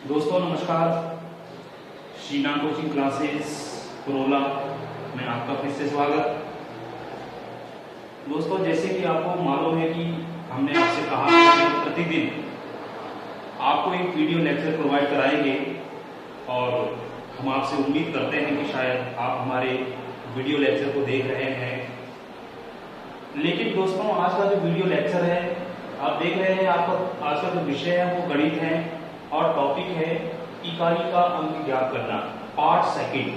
दोस्तों नमस्कार। Sheena coaching classes कुरोला में आपका फिर से स्वागत। दोस्तों जैसे कि आपको मालूम है कि हमने आपसे कहा कि प्रतिदिन आपको एक वीडियो लेक्चर प्रोवाइड कराएंगे और हम आपसे उम्मीद करते हैं कि शायद आप हमारे वीडियो लेक्चर को देख रहे हैं। लेकिन दोस्तों आज का जो वीडियो लेक्चर है आप देख रहे हैं, आपका आज का जो विषय है वो गणित है और टॉपिक है इकाई का अंक ज्ञात करना, पार्ट सेकंड।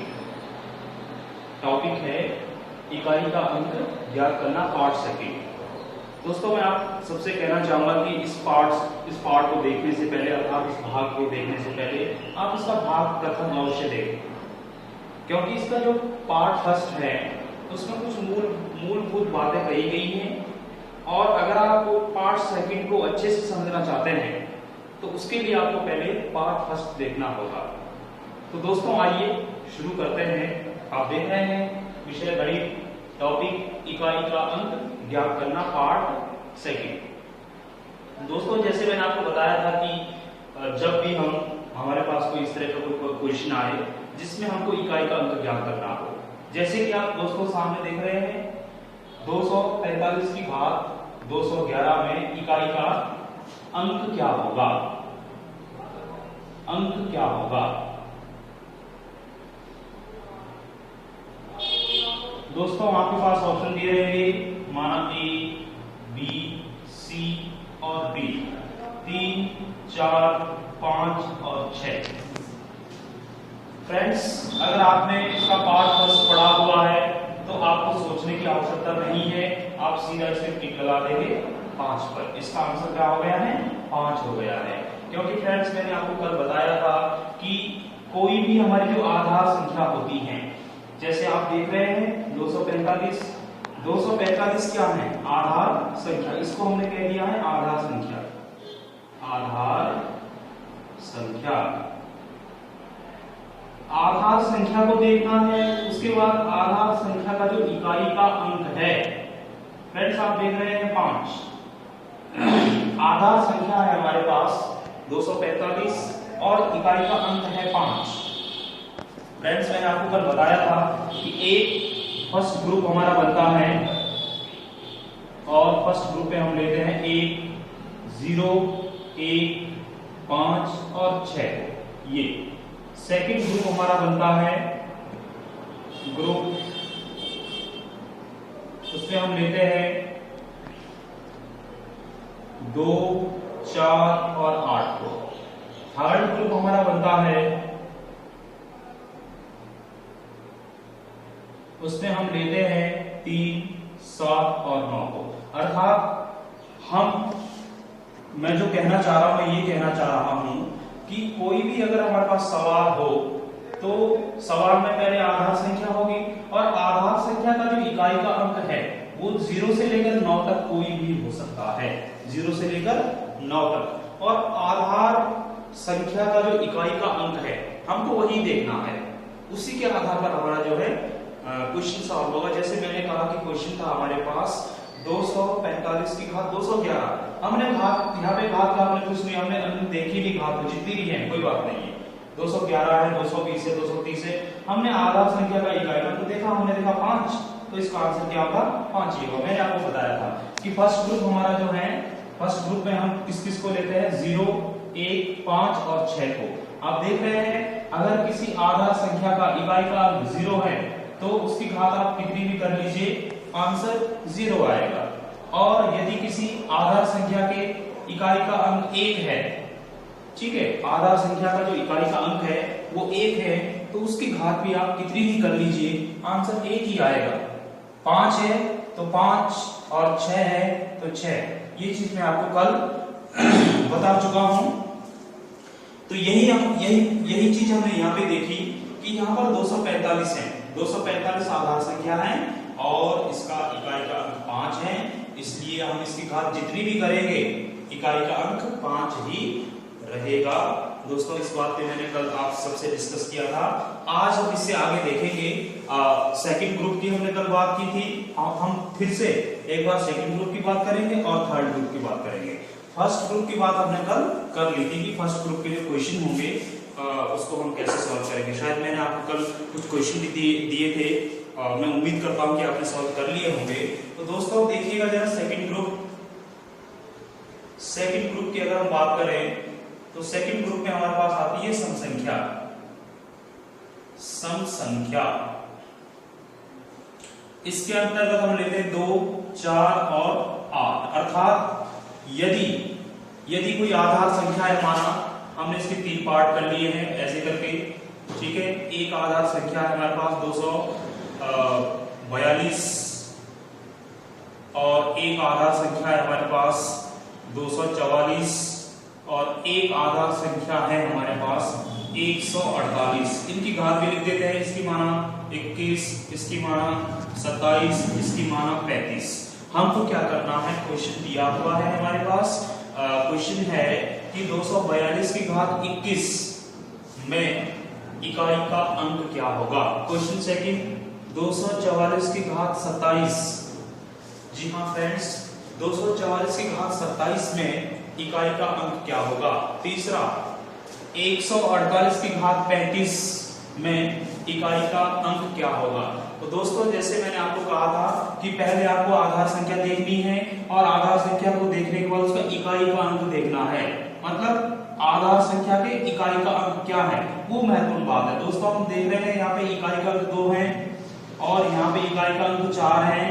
टॉपिक है इकाई का अंक ज्ञात करना, पार्ट सेकंड। दोस्तों मैं आप सबसे कहना चाहूंगा कि इस पार्ट को देखने से पहले अर्थात इस भाग को देखने से पहले आप इसका भाग प्रथम अवश्य देखें, क्योंकि इसका जो पार्ट फर्स्ट है उसमें कुछ मूलभूत बातें कही गई हैं और अगर आप पार्ट सेकंड को अच्छे से समझना चाहते हैं तो उसके लिए आपको पहले पार्ट फर्स्ट देखना होगा। तो दोस्तों आइए शुरू करते हैं। आप देख रहे हैं विषय गणित, टॉपिक इकाई का अंक ज्ञात करना, पार्ट सेकंड। दोस्तों जैसे मैंने आपको बताया था कि जब भी हमारे पास कोई इस तरह का कोई क्वेश्चन आए जिसमें हमको इकाई का अंक ज्ञात करना हो, जैसे कि आप दोस्तों सामने देख रहे हैं 245 की घात 211 में इकाई का अंक क्या होगा, अंक क्या होगा। दोस्तों आपके पास ऑप्शन दिए रहेंगे, माना ए, बी, सी और डी, 3, 4, 5 और 6। फ्रेंड्स अगर आपने इसका पार्ट फर्स्ट पढ़ा हुआ है तो आपको सोचने की आवश्यकता नहीं है, आप सीधा इसे टिक लगा देंगे 5 पर। इसका आंसर क्या हो गया है, 5 हो गया है। क्योंकि फ्रेंड्स मैंने आपको कल बताया था कि कोई भी हमारी जो आधार संख्या होती है, जैसे आप देख रहे हैं 245 क्या है, आधार संख्या। इसको हमने कह दिया है आधार संख्या, आधार संख्या। आधार संख्या को देखना है, उसके बाद आधार संख्या का जो इकाई का अंक है, फ्रेंड्स आप देख रहे हैं 5। आधार संख्या है हमारे पास 245 और इकाई का अंक है 5। फ्रेंड्स मैंने आपको कल बताया था कि एक फर्स्ट ग्रुप हमारा बनता है और फर्स्ट ग्रुप पे हम लेते हैं 1, 0, 1, 5 और 6। ये सेकंड ग्रुप हमारा बनता है ग्रुप, उसमें हम लेते हैं 2, 4 और 8 को। थर्ड ग्रुप हमारा बनता है, उसमें हम लेते हैं 3, 7 और 9 को। अर्थात मैं जो कहना चाह रहा हूं, मैं ये कहना चाह रहा हूं कि कोई भी अगर हमारे पास सवाल हो तो सवाल में पहले आधार संख्या होगी और आधार संख्या का जो इकाई का अंक है वो 0 से लेकर 9 तक कोई भी हो सकता है, 0 से लेकर 9 तक। और आधार संख्या का जो इकाई का अंक है हमको वही देखना है, उसी के आधार पर हमारा जो है क्वेश्चन सॉल्व होगा। जैसे मैंने कहा कि क्वेश्चन था हमारे पास 245 की घात 211। हमने घात यहाँ पे घात का हमने कुछ नहीं, हमने देखी भी घात जितनी भी है कोई बात नहीं है, 211 है, 220 है, 230 है। हमने आधार संख्या का इकाई अंक देखा, हमने देखा 5, तो इसका आंसर क्या होगा, 5 ही होगा। मैंने आपको बताया था कि फर्स्ट ग्रुप हमारा जो है, फर्स्ट ग्रुप में हम किस किस को लेते हैं, 0, 1, 5 और 6 को। आप देख रहे हैं अगर किसी आधार संख्या का इकाई का अंक 0 है तो उसकी घात आप कितनी भी कर लीजिए, आंसर 0 आएगा। और यदि किसी आधार संख्या के इकाई का अंक 1 है, ठीक है, आधार संख्या का जो इकाई का अंक है वो 1 है, तो उसकी घात भी आप कितनी भी कर लीजिए, आंसर 1 ही आएगा। 5 है तो 5 और 6 है तो 6। ये चीज मैं आपको कल बता चुका हूं। तो यही चीज हमने यहाँ पे देखी कि यहाँ पर 245 है, 245 आधार संख्या है और इसका इकाई का अंक 5 है, इसलिए हम इसकी घात जितनी भी करेंगे इकाई का अंक 5 ही रहेगा। दोस्तों इस बात पे मैंने कल आप सबसे डिस्कस किया था। आज हम इससे आगे देखेंगे। सेकंड ग्रुप की हमने कल बात की थी, अब हम फिर से एक बार सेकंड ग्रुप की बात करेंगे और थर्ड ग्रुप की बात करेंगे। फर्स्ट ग्रुप की बात हमने कल कर ली थी कि फर्स्ट ग्रुप के जो क्वेश्चन होंगे उसको हम कैसे सॉल्व करेंगे। शायद मैंने आपको कल कुछ क्वेश्चन भी दिए थे, मैं उम्मीद करता हूं कि आपने सॉल्व कर लिए होंगे। तो दोस्तों देखिएगा जरा सेकंड ग्रुप की अगर हम बात करें तो सेकंड ग्रुप में हमारे पास आती है सम संख्या। इसके अंतर्गत हम लेते हैं 2, 4 और 8। अर्थात यदि कोई आधार संख्या है, माना हमने इसके 3 पार्ट कर लिए हैं ऐसे करके, ठीक है। एक आधार संख्या है हमारे पास 242 और एक आधार संख्या है हमारे पास 244 और एक आधार संख्या है हमारे पास 148। इनकी घात भी लिख देते हैं। इसकी माना 21, इसकी माना 27, इसकी माना 35। हमको क्या करना है, क्वेश्चन दिया हुआ है हमारे पास। क्वेश्चन है कि 242 की घात 21 में इकाई का अंक क्या होगा। क्वेश्चन सेकंड, 244 की घात 27। जी हाँ फ्रेंड्स, 244 की घात 27 में इकाई का अंक क्या होगा। तीसरा, 148 की घात 35 में इकाई का अंक क्या होगा। तो दोस्तों जैसे मैंने आपको कहा था कि पहले आपको आधार संख्या देखनी है और आधार संख्या को देखने के बाद उसका इकाई का अंक देखना है। मतलब आधार संख्या के इकाई का अंक क्या है वो महत्वपूर्ण बात है। दोस्तों हम देख रहे हैं यहाँ पे इकाई का अंक 2 है और यहाँ पे इकाई का अंक 4 है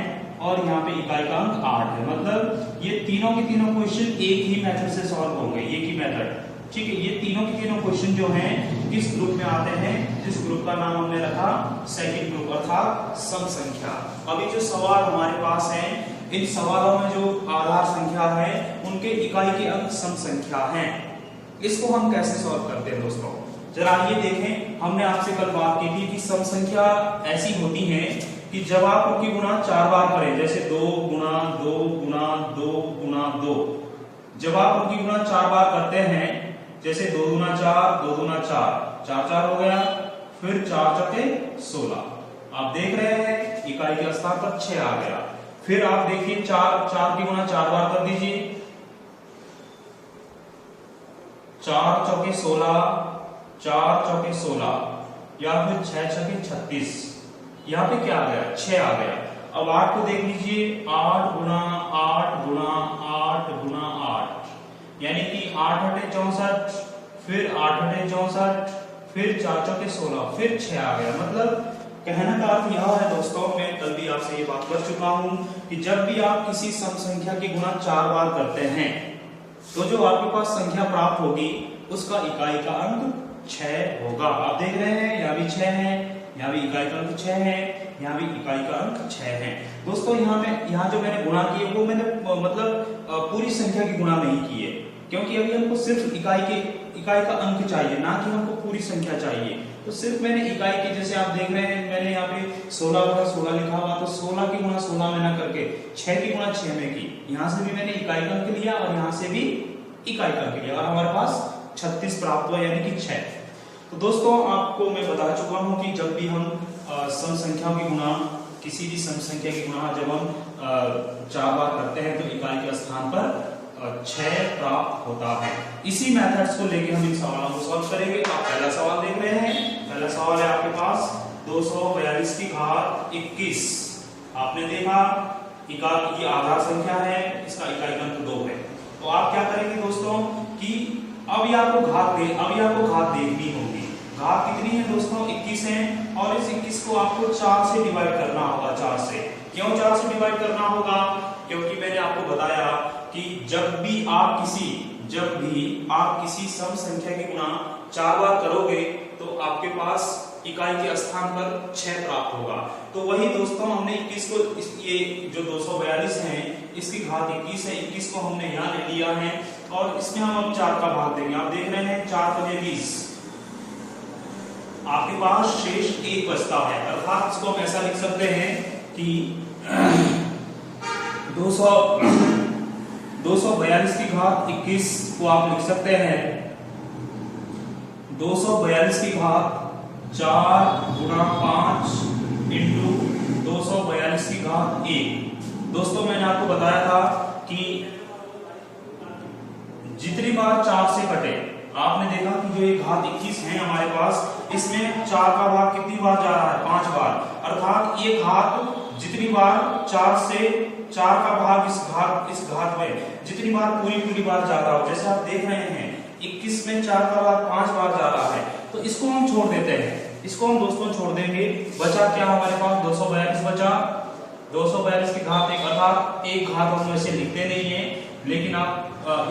और यहाँ पे इकाई का अंक 8 है। मतलब ये तीनों के तीनों क्वेश्चन एक ही मेथड से सॉल्व होंगे, एक ही मेथड, ठीक है। ये तीनों के तीनों क्वेश्चन जो हैं किस ग्रुप में आते हैं, जिस ग्रुप का नाम हमने रखा सेकंड ग्रुप अर्थात सम संख्या। अभी जो सवाल हमारे पास हैं, इन सवालों में जो आधार संख्या है उनके इकाई के अंक सम संख्या हैं। इसको हम कैसे सॉल्व करते हैं दोस्तों, जरा ये देखें। हमने आपसे कल बात की थी कि सम संख्या ऐसी होती है कि जब आप उनकी गुणा 4 बार करें, जैसे 2 गुणा 2 गुणा 2 गुणा 2, जब आप उनकी गुणा 4 बार करते हैं, जैसे 2 गुना 4, 2 गुना 4, 4 4 हो गया, फिर 4 चौके 16। आप देख रहे हैं इकाई के स्थान पर 6 आ गया। फिर आप देखिए 4 की गुणा 4 बार कर दीजिए, 4 चौके 16, 4 चौके 16 या फिर 6 छके 36। यहाँ पे क्या आ गया, 6 आ गया। अब 8 को देख लीजिए, 8 गुना 8 गुना 8 गुना 8, यानी कि 8 8 64, फिर 8 8 64, फिर 4 चौके 16, फिर 6 आ गया। मतलब कहने का अर्थ यह है दोस्तों, मैं कल भी आपसे ये बात कर चुका हूं कि जब भी आप किसी सम संख्या की गुणा 4 बार करते हैं तो जो आपके पास संख्या प्राप्त होगी उसका इकाई का अंक 6 होगा। आप देख रहे हैं यहाँ भी 6 है, यहाँ भी इकाई का अंक 6 है, यहाँ भी इकाई का अंक 6 है। दोस्तों यहाँ जो मैंने गुणा किए वो मैंने मतलब पूरी संख्या की गुणा नहीं की है, क्योंकि अभी हमको सिर्फ इकाई का अंक चाहिए, ना कि हमको पूरी संख्या चाहिए। तो सिर्फ मैंने इकाई की, जैसे आप देख रहे हैं मैंने यहाँ पे 16 गुणा 16 लिखा हुआ, तो 16 की गुणा 16 में ना करके 6 की गुणा 6 में की। यहाँ से भी मैंने इकाई का अंक लिया और यहाँ से भी इकाई का अंक लिया और हमारे पास 36 प्राप्त हुआ, यानी कि 6। तो दोस्तों आपको मैं बता चुका हूं कि जब भी हम सम संख्याओं की गुणा, किसी भी सम संख्या की गुणा जब हम 4 बार करते हैं तो इकाई के स्थान पर 6 प्राप्त होता है। इसी मेथड्स को लेके हम इन सवालों को सॉल्व करेंगे। आप पहला सवाल देख रहे हैं, पहला सवाल है आपके पास 242 की घात 21। आपने देखा ये आधार संख्या है, इसका इकाई का अंक 2 है। तो आप क्या करेंगे दोस्तों कि अभी आपको घात देखनी होगी। घात कितनी है दोस्तों, 21 है और इस 21 को आपको 4 से डिवाइड करना होगा। 4 से क्यों 4 से डिवाइड करना होगा, क्योंकि मैंने आपको बताया कि जब भी आप किसी सम संख्या की गुणा 4 बार करोगे तो आपके पास इकाई के स्थान पर 6 प्राप्त होगा। तो वही दोस्तों हमने 21 को ये जो 242 है इसकी घात 21 है, 21 को हमने यहाँ ले लिया है और इसमें हम अब 4 का भाग देंगे। आप देख रहे हैं 4 पजे 20, आपके पास शेष 1 बचता है। अर्थात इसको हम ऐसा लिख सकते हैं कि 242 की घात 21 को आप लिख सकते हैं 242 की घात 4 गुणा 5 इंटू 242 की घात 1। दोस्तों मैंने आपको बताया था कि जितनी बार 4 से कटे, आपने देखा कि जो ये घात 21 है हमारे पास, इसमें 4 का भाग कितनी बार जा रहा है, 5 बार, अर्थात ये घात जितनी बार 4 से 4 का भाग इस घात में जितनी बार पूरी बार जा रहा हो, जैसे आप देख रहे हैं 21 में 4 का भाग 5 बार जा रहा है, तो इसको हम छोड़ देते हैं, इसको हम दोस्तों छोड़ देंगे। बचा क्या हमारे पास, 242 बचा। 242 की घात 1, अर्थात एक घात हम वैसे लिखते नहीं है, लेकिन आप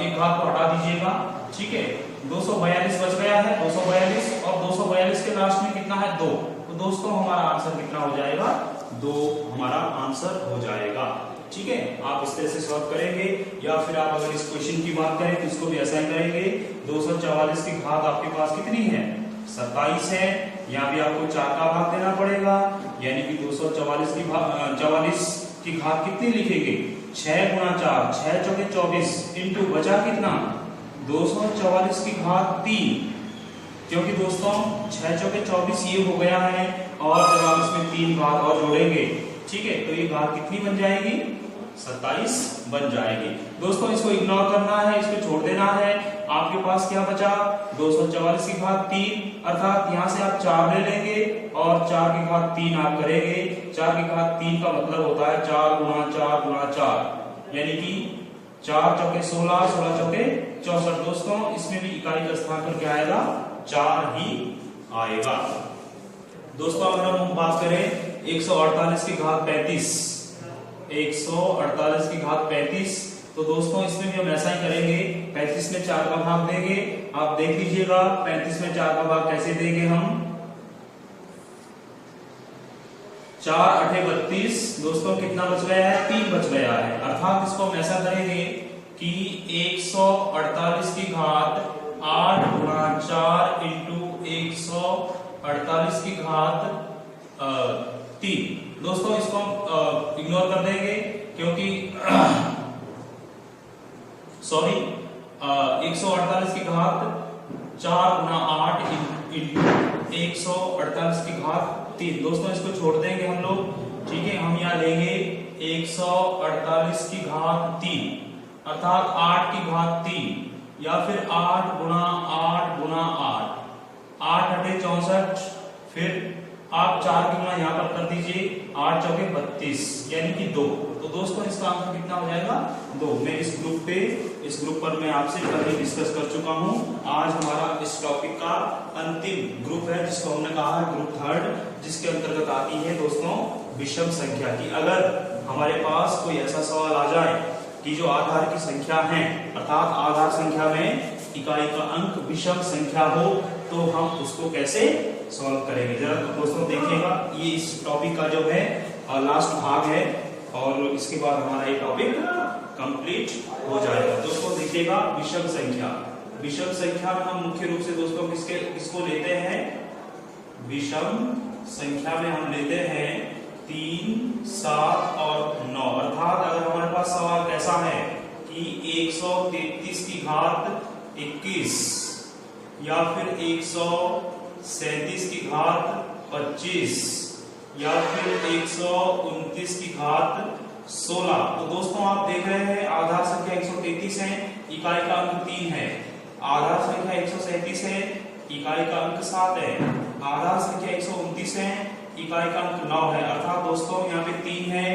एक घात को हटा दीजिएगा, ठीक है। 242 बच गया है, 242, और 242 के लास्ट में कितना है, 2, तो दोस्तों हमारा आंसर कितना हो जाएगा, 2 हमारा आंसर हो जाएगा, ठीक है। आप इस तरह से सॉल्व करेंगे, या फिर आप अगर इस क्वेश्चन की बात करें तो इसको भी ऐसा ही करेंगे। 244 की घात आपके पास कितनी है, 27 है, यहाँ भी आपको 4 का भाग देना पड़ेगा, यानी कि 244 की घात कितनी लिखेंगे, 6 गुणा 4, 6 चौके 24, इंटू बचा कितना, 244 की घात 3, क्योंकि दोस्तों 6 चौके 24 ये हो गया है, और जब आप इसमें 3 घात और जोड़ेंगे, ठीक है, तो ये घात कितनी बन जाएगी, 27 बन जाएगी। दोस्तों इसको इग्नोर करना है, इसको छोड़ देना है। आपके पास क्या बचा, 244 की घात 3, अर्थात यहाँ से आप 4 ले लेंगे और 4 की घात 3 आप करेंगे। 4 की घात 3 का मतलब होता है 4 गुणा 4 गुणा 4, यानी कि 4 चौके 16, 16 चौके 64। दोस्तों इसमें भी इकाई का स्थान पर क्या आएगा, 4 ही आएगा। दोस्तों अगर हम बात करें 148 की घात 35, 148 की घात 35, तो दोस्तों इसमें भी हम ऐसा ही करेंगे, 35 में 4 का भाग देंगे। आप देख लीजिएगा 35 में 4 का भाग कैसे देंगे हम, 4 8 32, दोस्तों कितना बच गया है, 3 बच गया है, अर्थात इसको हम ऐसा करेंगे कि 148 की घात 8 गुणा 4 इंटू 148 की घात 3। दोस्तों इसको हम इग्नोर कर देंगे, क्योंकि सॉरी 148 की घात 4 गुना 8 इंटू 148 की घात 3। दोस्तों इसको छोड़ देंगे हम लोग, ठीक है। हम यहाँ लेंगे 148 की घात 3, अर्थात 8 की घात 3, या फिर 8 गुना 8 गुना 8, 8 8 64, फिर आप 4 की गुणा यहाँ पर कर दीजिए, 8 चौके 32, यानी कि 2। तो दोस्तों इसका आंसर कितना हो जाएगा, 2। मैं इस ग्रुप पर मैं आपसे पहले डिस्कस कर चुका हूँ। आज हमारा इस टॉपिक का अंतिम ग्रुप है, जिसको हमने कहा है ग्रुप 3, जिसके अंतर्गत आती है दोस्तों विषम संख्या की। अगर हमारे पास कोई ऐसा सवाल आ जाए कि जो आधार की संख्या है, अर्थात आधार संख्या में इकाई का अंक विषम संख्या हो, तो हम उसको कैसे सॉल्व करेंगे। जरा दोस्तों देखिएगा, ये इस टॉपिक का जो है लास्ट भाग है, और इसके बाद हमारा ये टॉपिक कंप्लीट हो जाएगा। दोस्तों देखिएगा, विषम संख्या, विषम संख्या में हम मुख्य रूप से दोस्तों किसको लेते हैं, विषम संख्या में हम लेते हैं 3, 7 और 9। अर्थात अगर हमारे पास सवाल कैसा है कि 133 की घात 21, या फिर 137 की घात 25, या फिर 129 की घात 16, तो दोस्तों आप देख रहे हैं आधार संख्या 133 है, इकाई का अंक 3 है। आधार संख्या 137 है, इकाई का अंक 7 है। आधार संख्या 129 है, इकाई का अंक 9 है। अर्थात दोस्तों यहाँ पे 3 है,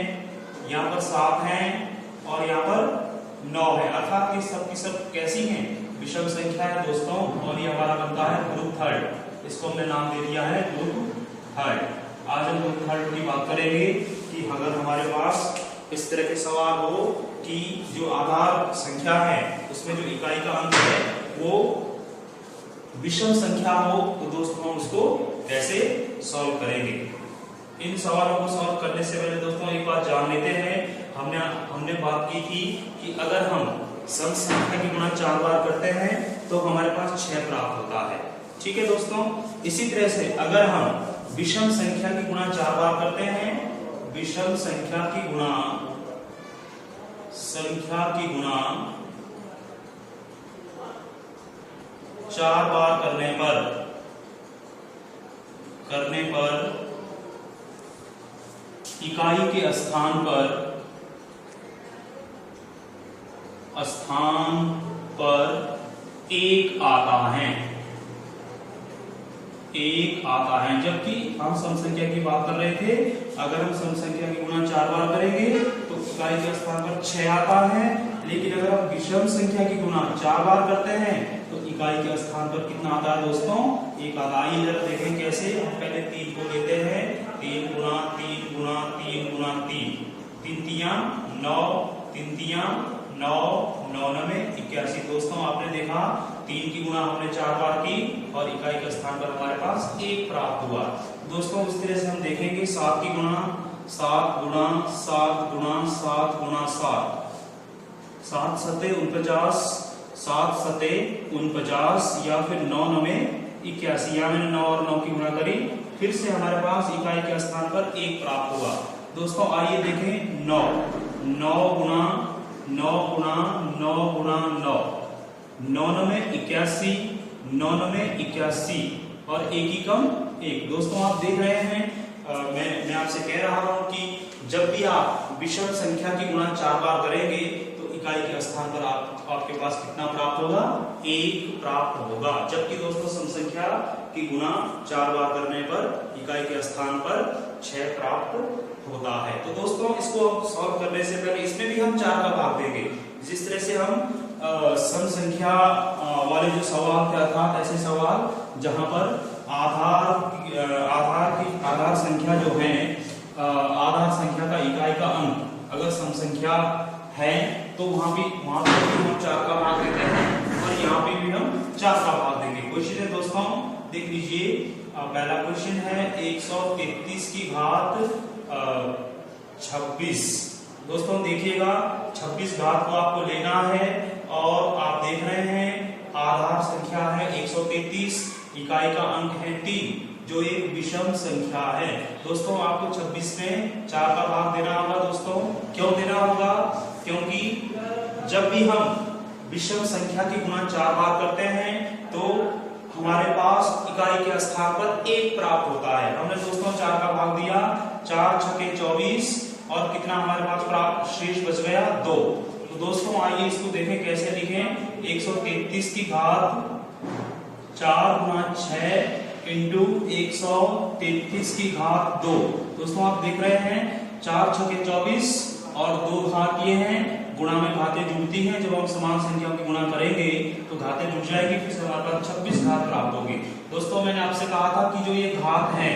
यहाँ पर 7 है, और यहाँ पर 9 है। अर्थात ये सब की सब कैसी हैं, विषम संख्या है दोस्तों। और ये हमारा बनता है ग्रुप 3, इसको हमने नाम दे दिया है ग्रुप 3। आज हम ग्रुप 3 की बात करेंगे कि अगर हमारे पास इस तरह के सवाल हो कि जो आधार संख्या है उसमें जो इकाई का अंक है वो विषम संख्या हो, तो दोस्तों हम उसको कैसे सॉल्व करेंगे। इन सवालों को सॉल्व करने से पहले दोस्तों एक बात जान लेते हैं। हमने बात की थी कि अगर हम सम संख्या की गुणा 4 बार करते हैं तो हमारे पास 6 प्राप्त होता है, ठीक है दोस्तों। इसी तरह से अगर हम विषम संख्या की गुणा 4 बार करते हैं, विषम संख्या की गुणा 4 बार करने पर इकाई के स्थान पर एक आता है, एक आता है। जबकि हम सम संख्या की बात कर रहे थे, अगर हम सम संख्या की गुणा 4 बार करेंगे तो इकाई के स्थान पर 6 आता है, लेकिन अगर हम विषम संख्या की गुणा 4 बार करते हैं तो इकाई के स्थान पर कितना आता है दोस्तों? 1 आता है। आइए जरा देखें कैसे। हम पहले 3 को लेते हैं, 3 गुणा 3 गुणा 3 गुणा 3, 3 तियां 9, 3 तियां 9, 9 9 81। दोस्तों आपने देखा 3 की गुणा हमने 4 बार की और इकाई के स्थान पर हमारे पास 1 प्राप्त हुआ। दोस्तों इस तरह से हम देखेंगे 7 की गुणा 7 गुणा 7 गुणा 7 गुणा 7, 7 सते 49, 7 सते 49, या फिर 9 9 81। या मैंने 9 और 9 की गुणा करी, फिर से हमारे पास इकाई के स्थान पर 1 प्राप्त हुआ। दोस्तों आइए देखें 9, 9 गुणा 9 गुणा 9 गुणा 9, 9 9 81, 9 9 81 और 1 ही कम 1। दोस्तों आप देख रहे हैं, मैं आपसे कह रहा हूं कि जब भी आप विषम संख्या की गुणा 4 बार करेंगे तो इकाई के स्थान पर आपके पास कितना प्राप्त होगा? 1 प्राप्त होगा। जबकि दोस्तों सम संख्या की गुणा 4 बार करने पर इकाई के स्थान पर 6 प्राप्त होता है। तो दोस्तों इसको सॉल्व करने से पहले इसमें भी हम 4 का भाग देंगे। जिस तरह से हम सम संख्या वाले जो सवाल थे अर्थात ऐसे सवाल जहां पर आधार संख्या जो है, आधार संख्या का इकाई का अंक अगर सम संख्या है तो वहां पर भी हम 4 का भाग देते हैं और यहाँ पे भी हम 4 का भाग देंगे। क्वेश्चन है दोस्तों, देख लीजिए। पहला क्वेश्चन है 133 की घात 26। दोस्तों देखिएगा 26 घात को आपको लेना है और आप देख रहे हैं आधार संख्या है 133, इकाई का अंक है 3 जो एक विषम संख्या है। दोस्तों आपको 26 में 4 का भाग देना होगा। दोस्तों क्यों देना होगा? क्योंकि जब भी हम विषम संख्या की गुणा 4 बार करते हैं तो हमारे पास इकाई के स्थान पर 1 प्राप्त होता है। हमने दोस्तों 4 का भाग दिया, 4 छके 24 और कितना हमारे पास प्राप्त शेष बच गया? 2। तो दोस्तों आइए इसको देखें कैसे लिखें। 133 की घात 4 गुणा 6 इंटू 133 की घात 2। दोस्तों आप देख रहे हैं 4 छके 24 और 2 घात ये हैं, गुणा में घातें जुड़ती हैं। जब हम समान संख्याओं की गुणा करेंगे तो घातें जुड़ जाएगी, फिर से हमारे पास 26 घात प्राप्त होगी। दोस्तों मैंने आपसे कहा था कि जो ये घात है,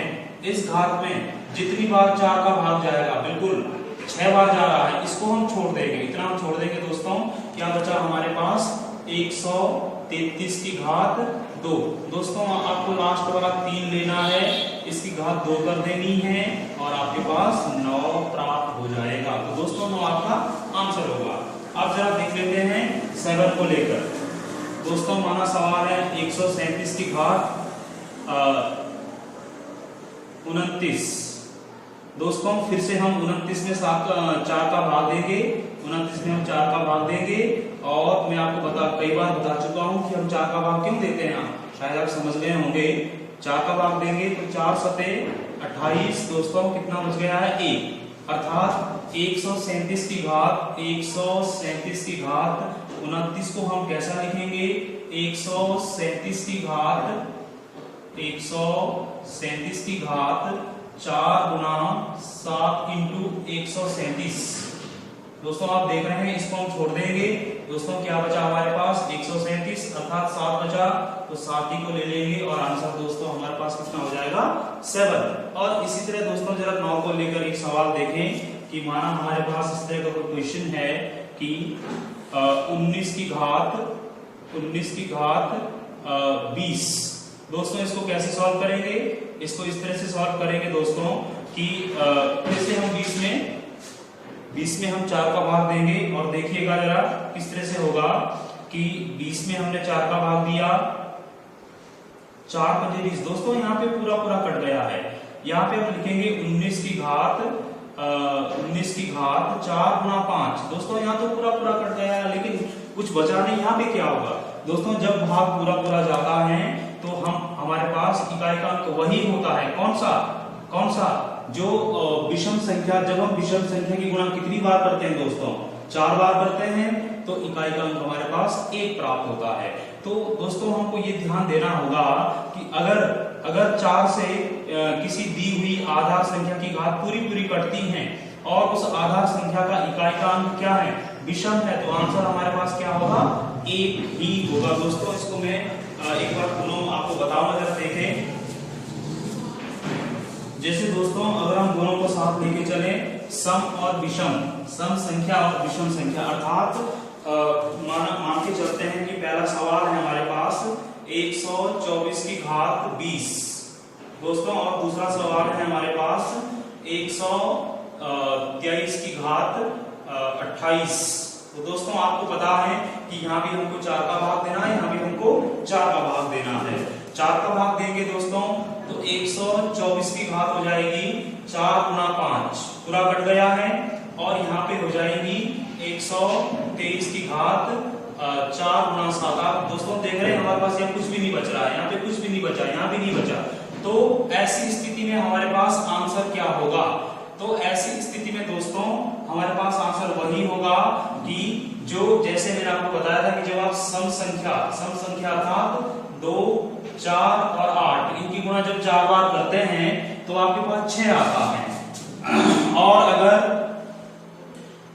इस घात में जितनी बार 4 का भाग जाएगा, बिल्कुल 6 बार जा रहा है, इसको हम छोड़ देंगे। इतना हम छोड़ देंगे दोस्तों, क्या बचा हमारे पास? 133 की घात 2। दोस्तों आपको लास्ट वाला 3 लेना है, इसकी घात 2 कर देनी है और आपके पास 9 प्राप्त हो जाएगा। तो दोस्तों 9 आपका आंसर होगा। अब जरा देख लेते हैं 7 को लेकर। दोस्तों हमारा सवाल है 137 की घात 29। दोस्तों फिर से हम 29 में 4 का भाग देंगे, 29 में हम 4 का भाग देंगे और मैं आपको कई बार बता चुका हूं कि हम 4 का भाग क्यों देते हैं, शायद आप समझ गए होंगे। 4 का भाग देंगे तो 4 सते 28। दोस्तों कितना बच गया है? 1। अर्थात 137 की घात 29 को हम कैसा लिखेंगे? 137 की घात 4 गुणा 7 इंटू 137। दोस्तों आप देख रहे हैं इसको हम छोड़ देंगे। दोस्तों क्या बचा हमारे पास? 137 अर्थात 7 बचा, तो 7 ही को ले लेंगे और आंसर दोस्तों हमारे पास कितना हो जाएगा? 7। और इसी तरह दोस्तों जरा 9 को लेकर एक सवाल देखें कि माना हमारे पास इस तरह का कोई क्वेश्चन है कि 19 की घात 20। दोस्तों इसको कैसे सॉल्व करेंगे? इसको इस तरह से सॉल्व करेंगे दोस्तों कि फिर से हम 20 में हम 4 का भाग देंगे और देखिएगा जरा किस तरह से होगा कि 20 में हमने 4 का भाग दिया, 4 पंजे 20। दोस्तों यहाँ पे पूरा कट गया है। यहाँ पे हम लिखेंगे 19 की घात 4 गुणा 5। दोस्तों यहाँ तो पूरा कट गया है, लेकिन कुछ बचा नहीं। यहाँ पे क्या होगा? दोस्तों जब भाग पूरा जाता है तो हमारे पास इकाई का अंक वही होता है। कौन सा? जो विषम संख्या, जब हम विषम संख्या की गुणा कितनी बार करते हैं दोस्तों? 4 बार करते हैं तो इकाई का अंक हमारे पास 1 प्राप्त होता है। तो दोस्तों हमको ये ध्यान देना होगा कि अगर 4 से किसी दी हुई आधार संख्या की घात पूरी कटती है और उस आधार संख्या का इकाई का अंक क्या है, विषम है, तो आंसर हमारे पास क्या होगा, 1 ही होगा। दोस्तों इसको मैं एक बार दोनों आपको बताऊं, अगर देखें, जैसे दोस्तों अगर हम दोनों को साथ लेके चले, सम और विषम, सम संख्या और विषम संख्या, अर्थात मान के चलते हैं कि पहला सवाल है हमारे पास 124 की घात 20 दोस्तों, और दूसरा सवाल है हमारे पास 123 की घात 28। तो दोस्तों आपको पता है कि यहाँ भी हमको 4 का भाग देना है, यहाँ भी हमको 4 का भाग देना है। 4 का भाग देंगे दोस्तों तो 124 की घात हो जाएगी 4 गुना 5, पूरा कट गया है, और यहाँ पे हो जाएगी 123 की घात 4 गुना 7। आप दोस्तों देख रहे हैं हमारे पास यहाँ कुछ भी नहीं बच रहा है, यहाँ पे कुछ भी नहीं बचा, यहाँ भी नहीं बचा। तो ऐसी स्थिति में हमारे पास आंसर क्या होगा, तो ऐसी स्थिति में दोस्तों हमारे पास आंसर वही होगा कि जो, जैसे मैंने आपको बताया था कि जब आप सम संख्या अर्थात 2, 4 और 8 इनकी गुणा जब 4 बार करते हैं तो आपके पास 6 आता है, और अगर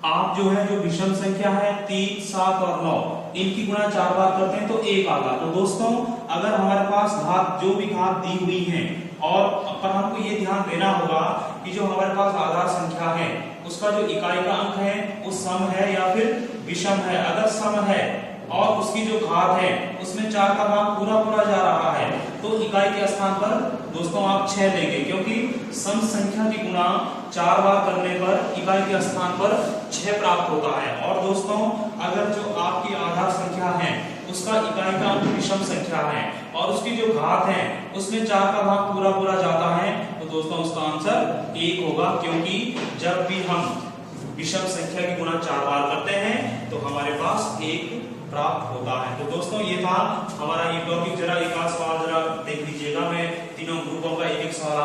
आप जो है जो विषम संख्या है 3, 7 और 9 इनकी गुणा 4 बार करते हैं तो 1 आता। तो दोस्तों अगर हमारे पास घात, जो भी घात दी हुई है, और पर हमको ये ध्यान देना होगा कि जो हमारे पास आधार संख्या है उसका जो इकाई का अंक है वो सम है या फिर विषम है। अगर सम है और उसकी जो घात है उसमें 4 का भाग पूरा जा रहा है तो इकाई के स्थान पर दोस्तों आप 6 लेंगे, क्योंकि सम संख्या की गुणा 4 बार करने पर इकाई के स्थान पर 6 प्राप्त होता है। और दोस्तों अगर जो आपकी आधार संख्या है उसका इकाई का अंक विषम संख्या है और उसकी जो घात है उसमें 4 का भाग पूरा जाता है, तो दोस्तों उसका आंसर 1 होगा, क्योंकि जब भी हम विषम संख्या की गुणा 4 बार करते हैं तो हमारे पास 1 प्राप्त होता है। तो दोस्तों ये था हमारा ये टॉपिक। जरा एक आध सवाल जरा देख लीजिएगा, मैं तीनों ग्रुपों का एक सवाल